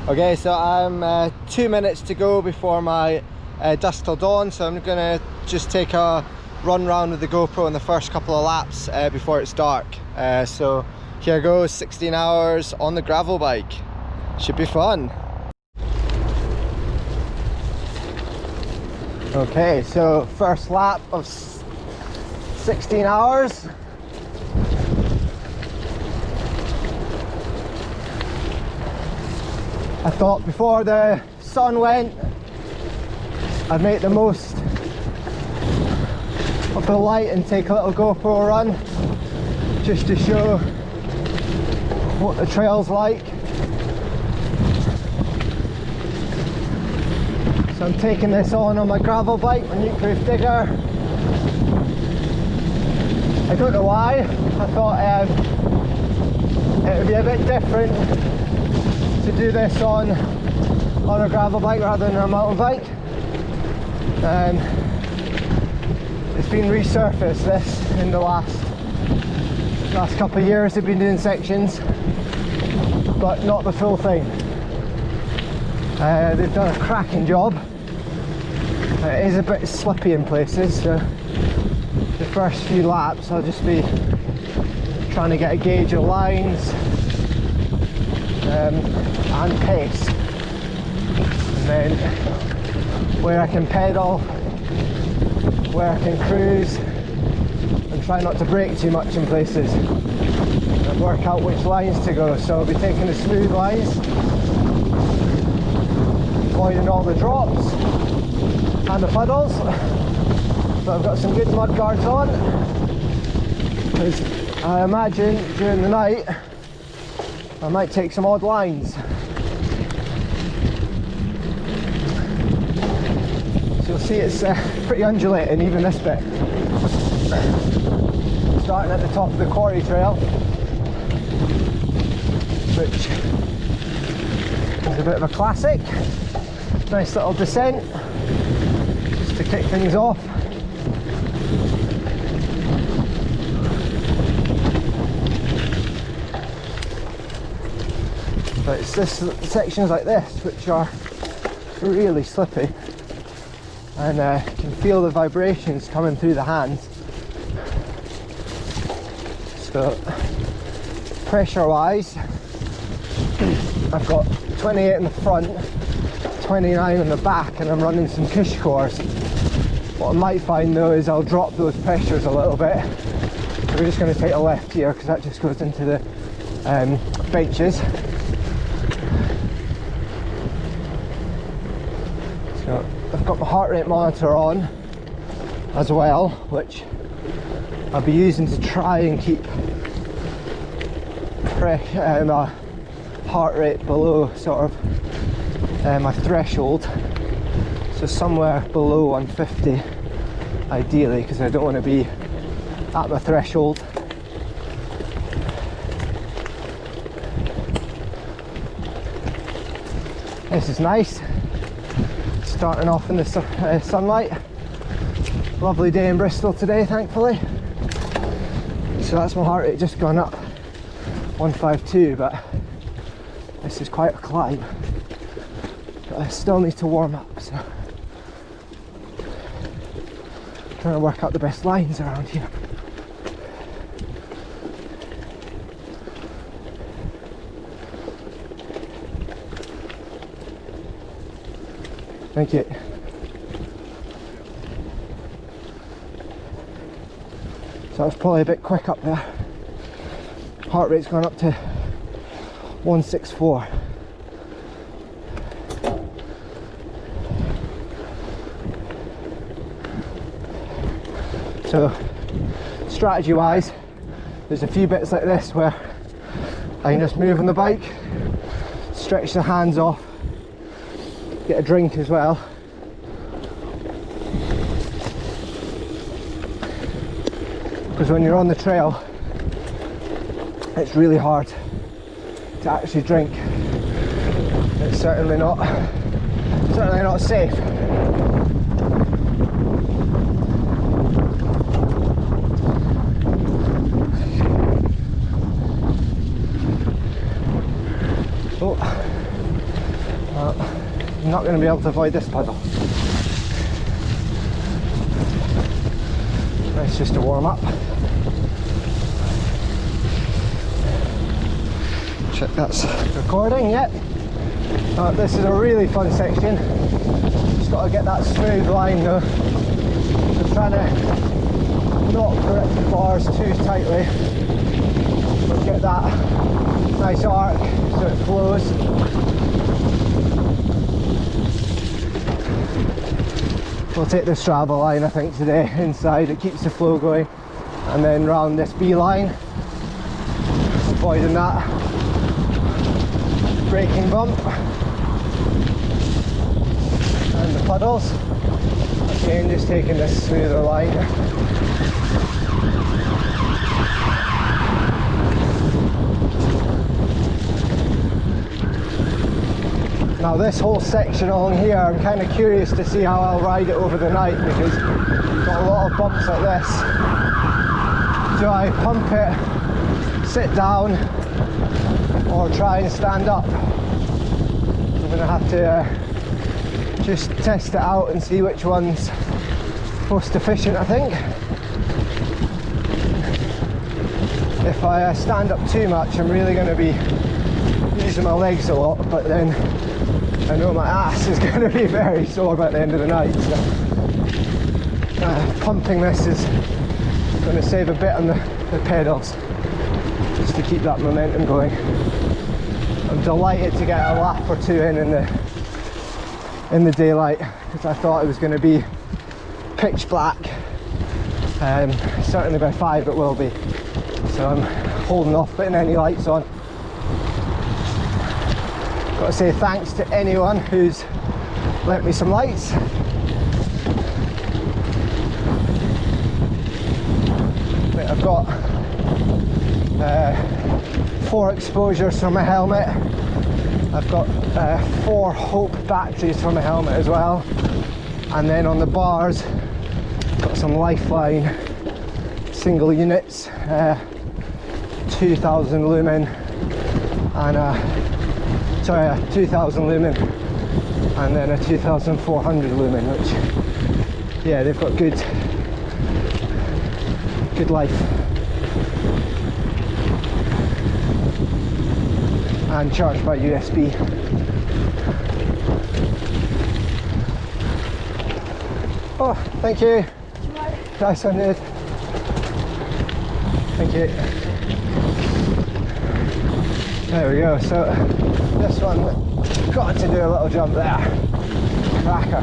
Okay, so I'm 2 minutes to go before my dusk till dawn, so I'm gonna just take a run round with the GoPro in the first couple of laps before it's dark. So here goes, 16 hours on the gravel bike. Should be fun. Okay, so first lap of 16 hours. I thought before the sun went, I'd make the most of the light and take a little GoPro run just to show what the trail's like. So I'm taking this on my gravel bike, my nuke-proof digger. I don't know why, I thought it would be a bit different to do this on a gravel bike rather than a mountain bike. It's been resurfaced this in the last couple of years. They've been doing sections, but not the full thing. They've done a cracking job. It is a bit slippy in places, so the first few laps I'll just be trying to get a gauge of lines and pace, and then where I can pedal, where I can cruise, and try not to brake too much in places, and work out which lines to go. So I'll be taking the smooth lines, avoiding all the drops and the puddles. So I've got some good mud guards on, because I imagine during the night I might take some odd lines. So you'll see it's pretty undulating, even this bit. Starting at the top of the quarry trail, which is a bit of a classic. Nice little descent, just to kick things off. But it's sections like this which are really slippy, and you can feel the vibrations coming through the hands. So pressure wise, I've got 28 in the front, 29 in the back, and I'm running some Cush cores. What I might find though is I'll drop those pressures a little bit. So we're just going to take a left here because that just goes into the benches. So I've got my heart rate monitor on as well, which I'll be using to try and keep my heart rate below sort of my threshold, so somewhere below 150 ideally, because I don't want to be at my threshold. This is nice, starting off in the sunlight. Lovely day in Bristol today, thankfully. So that's my heart rate just gone up 152, but this is quite a climb. But I still need to warm up, so trying to work out the best lines around here. Thank you. So I was probably a bit quick up there. Heart rate's gone up to 164. So strategy wise, there's a few bits like this where I can just move on the bike, stretch the hands off, get a drink as well. Because when you're on the trail, it's really hard to actually drink. It's certainly not safe. I'm not going to be able to avoid this puddle. Nice just to warm up. Check that's recording, yep. This is a really fun section. Just got to get that smooth line though. So trying to not grip the bars too tightly, but get that nice arc so it flows. We'll take the travel line I think today inside, it keeps the flow going, and then round this B line, avoiding that braking bump and the puddles. Again, just taking this smoother line. Now this whole section along here, I'm kind of curious to see how I'll ride it over the night, because I've got a lot of bumps like this. Do I pump it, sit down, or try and stand up? I'm going to have to just test it out and see which one's most efficient, I think. If I stand up too much, I'm really going to be using my legs a lot, but then I know my ass is going to be very sore by the end of the night, so pumping this is going to save a bit on the pedals, just to keep that momentum going. I'm delighted to get a lap or two in the daylight, because I thought it was going to be pitch black. Certainly by 5 it will be, so I'm holding off putting any lights on. Got to say thanks to anyone who's lent me some lights. I've got 4 exposures for my helmet. I've got 4 Hope batteries for my helmet as well, and then on the bars got some Lifeline single units, 2000 lumen and a 2000 lumen and then a 2400 lumen, which, yeah, they've got good life. And charged by USB. Oh, thank you. Nice one, dude. Thank you. There we go. So this one, got to do a little jump there, cracker,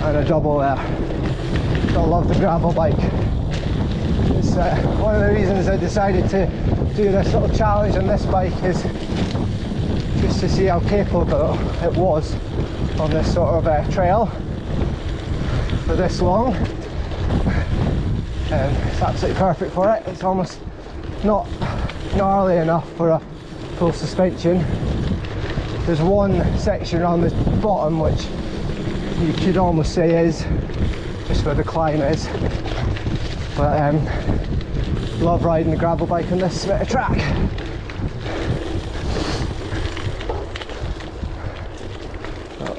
and a double there. I love the gravel bike. It's one of the reasons I decided to do this little challenge on this bike, is just to see how capable it was on this sort of trail for this long. It's absolutely perfect for it. It's almost not gnarly enough for a full suspension. There's one section around the bottom which you could almost say is just where the climb is, but love riding the gravel bike on this bit of track.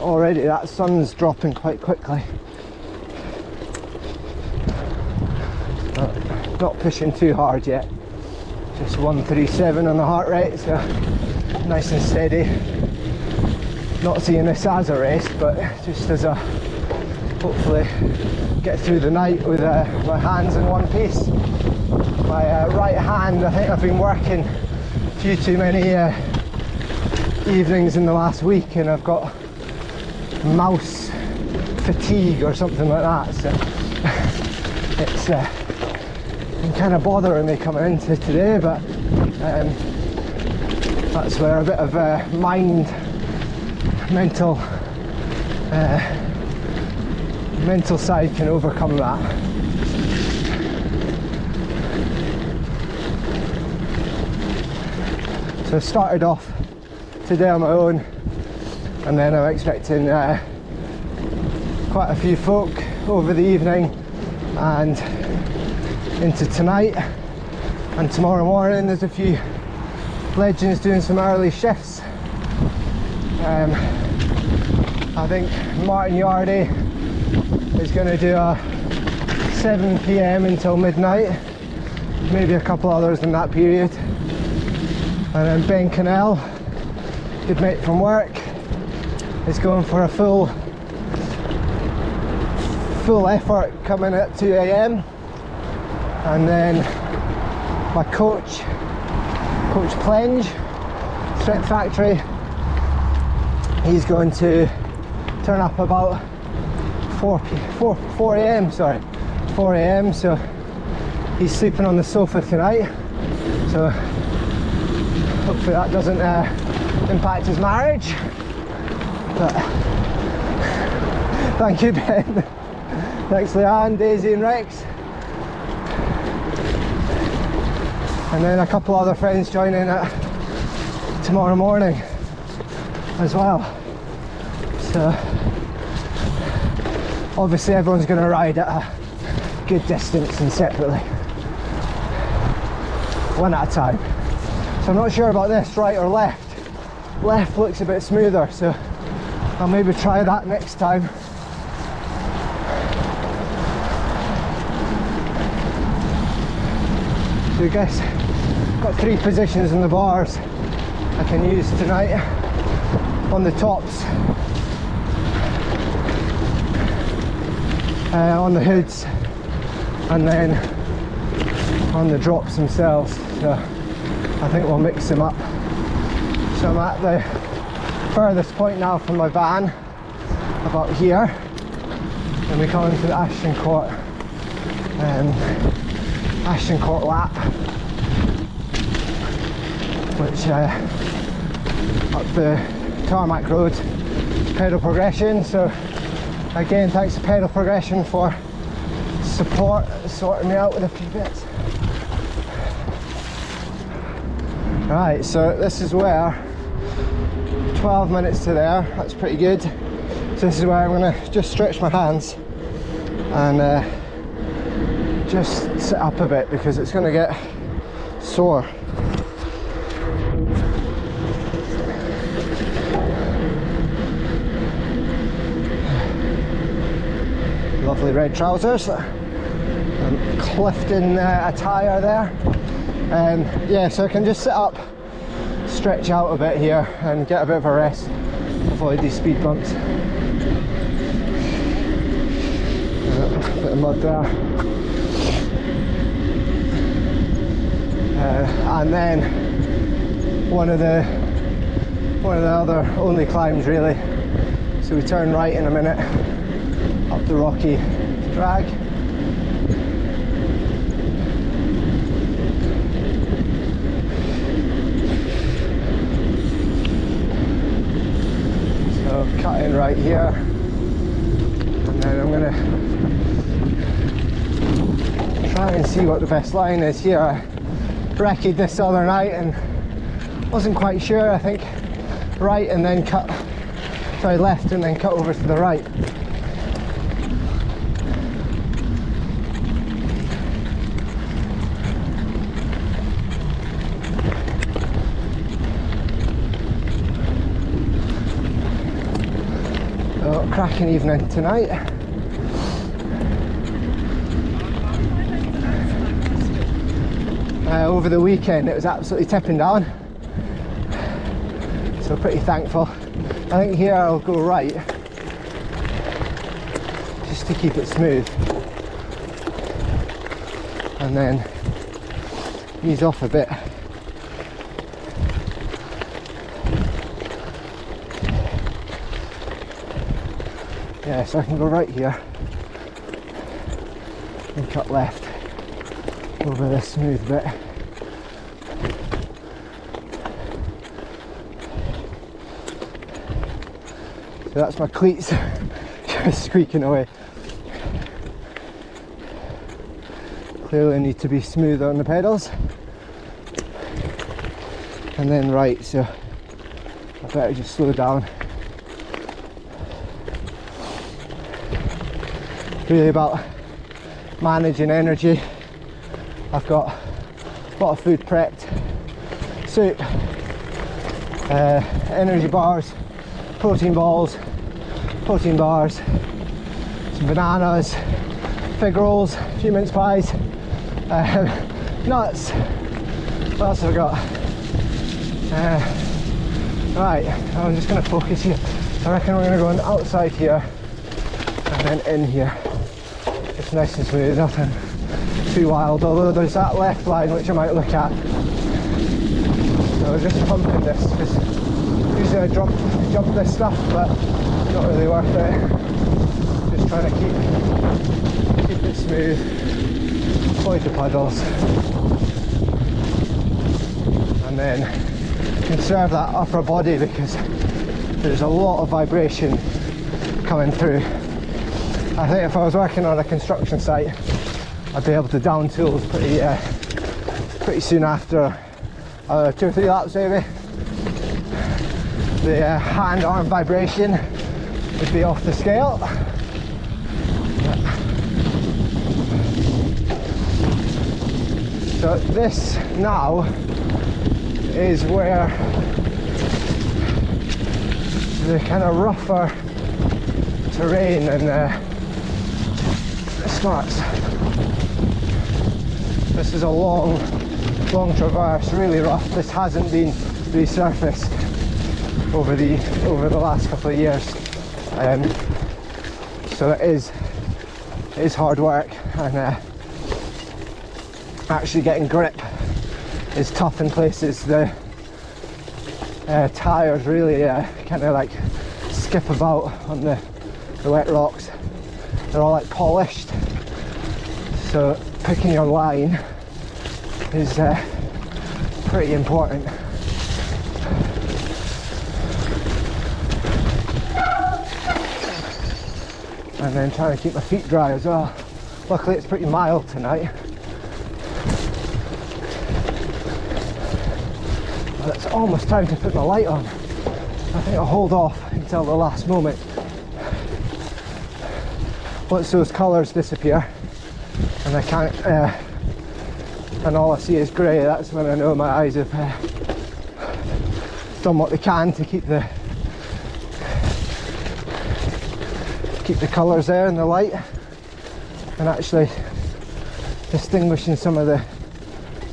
Already that sun's dropping quite quickly. Not pushing too hard yet, just 137 on the heart rate, so nice and steady. Not seeing this as a race, but just as a hopefully get through the night with my hands in one piece. My right hand, I think I've been working a few too many evenings in the last week, and I've got mouse fatigue or something like that, so it's been kind of bothering me coming into today, but that's where a bit of mental side can overcome that. So I started off today on my own, and then I'm expecting quite a few folk over the evening and into tonight, and tomorrow morning there's a few legends doing some early shifts. I think Martin Yardy is going to do a 7 PM until midnight, maybe a couple others in that period. And then Ben Cannell, good mate from work, is going for a full effort coming at 2 AM. And then my coach Plenge, Strength Factory, he's going to turn up about 4 AM, so he's sleeping on the sofa tonight, so hopefully that doesn't impact his marriage. But thank you, Ben. Thanks, Leanne, Daisy and Rex. And then a couple other friends joining tomorrow morning as well. So obviously everyone's going to ride at a good distance and separately, one at a time. So I'm not sure about this, right or left. Left looks a bit smoother, so I'll maybe try that next time. So I guess got 3 positions in the bars I can use tonight. On the tops, on the hoods, and then on the drops themselves. So I think we'll mix them up. So I'm at the furthest point now from my van, about here, and we come into the Ashton Court lap, which up the tarmac road, pedal progression. So again, thanks to pedal progression for support, sorting me out with a few bits. Right, so this is where 12 minutes to there, that's pretty good. So this is where I'm going to just stretch my hands and just sit up a bit because it's going to get sore. Lovely red trousers and Clifton attire there. Yeah, so I can just sit up, stretch out a bit here and get a bit of a rest, avoid these speed bumps. A bit of mud there. And then one of the other only climbs really. So we turn right in a minute up the rocky drag. So cut in right here, and then I'm going to try and see what the best line is here. I brekkied this other night and wasn't quite sure. I think right and then cut, sorry, left and then cut over to the right. So cracking evening tonight. Over the weekend it was absolutely tipping down, so pretty thankful. I think here I'll go right just to keep it smooth and then ease off a bit. Yeah, so I can go right here and cut left over this smooth bit. So that's my cleats just squeaking away. Clearly need to be smoother on the pedals. And then right, so I better just slow down. Really about managing energy. I've got a lot of food prepped, soup, energy bars, protein balls, protein bars, some bananas, fig rolls, a few mince pies, nuts. What else have I got? Right, I'm just going to focus here. I reckon we're going to go outside here and then in here. It's nice and smooth, nothing too wild, although there's that left line which I might look at. So we're just pumping this, because usually I jump this stuff, but not really worth it. Just trying to keep it smooth. Avoid the puddles. And then conserve that upper body, because there's a lot of vibration coming through. I think if I was working on a construction site, I'd be able to down tools pretty soon after 2 or 3 laps maybe. The hand-arm vibration would be off the scale. So this now is where the kind of rougher terrain and starts. This is a long traverse, really rough. This hasn't been resurfaced over the last couple of years, so it is hard work, and actually getting grip is tough in places. The tyres really kind of like skip about on the wet rocks. They're all like polished, so picking your line is pretty important. And then trying to keep my feet dry as well. Luckily it's pretty mild tonight. But it's almost time to put my light on. I think I'll hold off until the last moment. Once those colours disappear and I can't, and all I see is grey, that's when I know my eyes have done what they can to keep the colours there in the light, and actually distinguishing some of the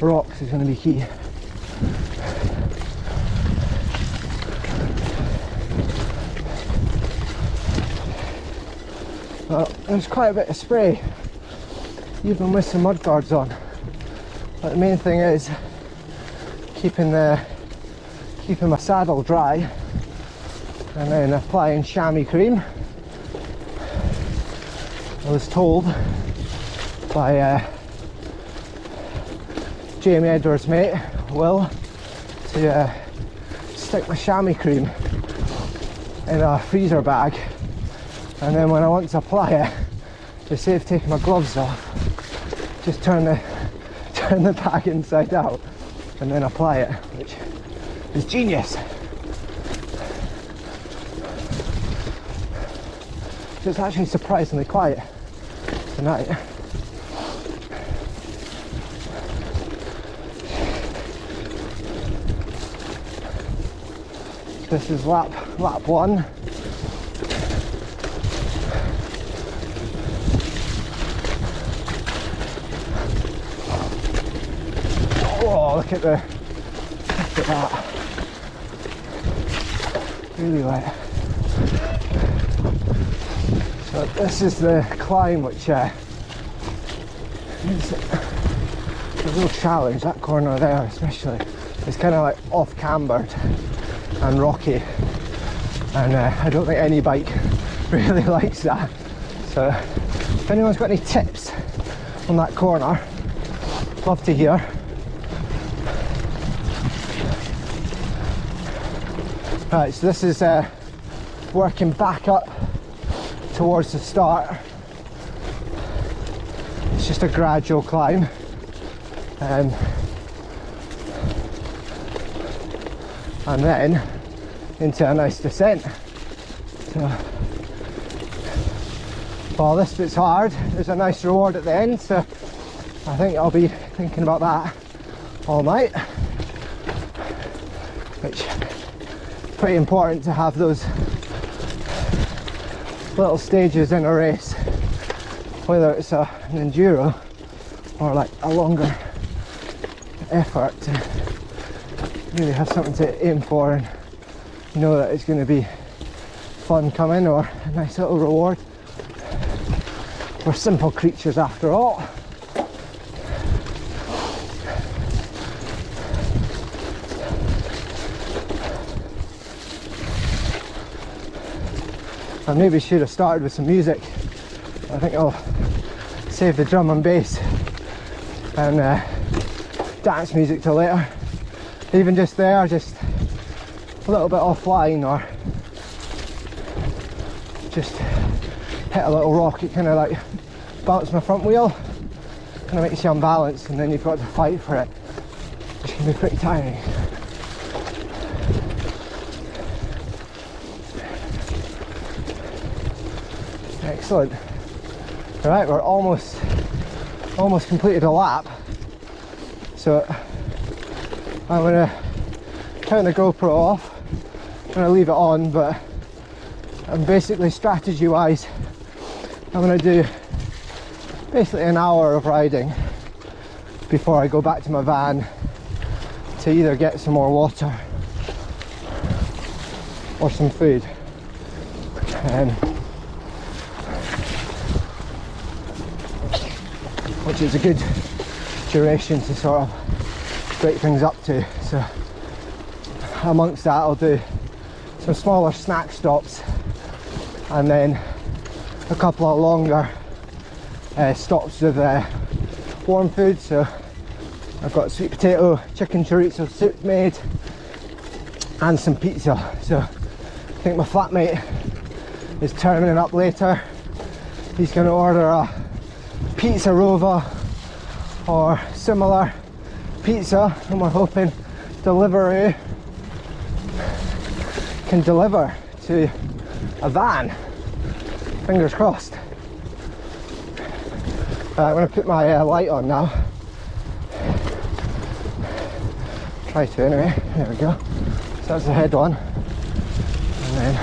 rocks is going to be key. Well, there's quite a bit of spray even with some mud guards on, but the main thing is keeping my saddle dry, and then applying chamois cream. I was told by Jamie Edwards' mate, Will, to stick my chamois cream in a freezer bag, and then when I want to apply it, to save taking my gloves off, just turn the bag inside out and then apply it, which is genius. So it's actually surprisingly quiet tonight. This is lap 1. Oh, look at that. Really wet. So this is the climb, which is a real challenge. That corner there especially, it's kind of like off cambered and rocky, and I don't think any bike really likes that. So if anyone's got any tips on that corner, love to hear. Right, so this is working back up towards the start. It's just a gradual climb, and then into a nice descent. So while this bit's hard, there's a nice reward at the end, so I think I'll be thinking about that all night, which pretty important to have those little stages in a race, whether it's an enduro or like a longer effort, to really have something to aim for and know that it's going to be fun coming, or a nice little reward. We're simple creatures after all. I maybe should have started with some music. I think I'll save the drum and bass and dance music till later. Even just there, just a little bit offline, or just hit a little rock. It kind of like bounced my front wheel, kind of makes you unbalanced, and then you've got to fight for it, which can be pretty tiring. Excellent. Right, we're almost completed a lap, so I'm going to turn the GoPro off. I'm going to leave it on, but I'm basically, strategy wise, I'm going to do basically an hour of riding before I go back to my van to either get some more water or some food. Which is a good duration to sort of break things up to. So amongst that, I'll do some smaller snack stops and then a couple of longer stops with warm food. So I've got sweet potato chicken chorizo soup made and some pizza. So I think my flatmate is turning up later. He's going to order a pizza Rova or similar pizza, and we're hoping Deliveroo can deliver to a van. Fingers crossed. I'm going to put my light on now. Try to anyway. There we go. So that's the head one, and then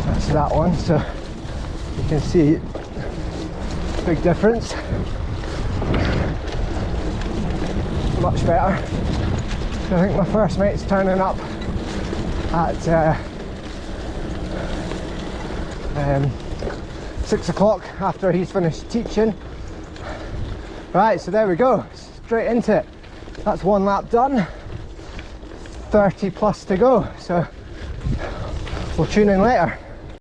that's that one. So you can see big difference. Much better. So I think my first mate's turning up at 6 o'clock after he's finished teaching. Right, so there we go, straight into it. That's one lap done, 30 plus to go, so we'll tune in later.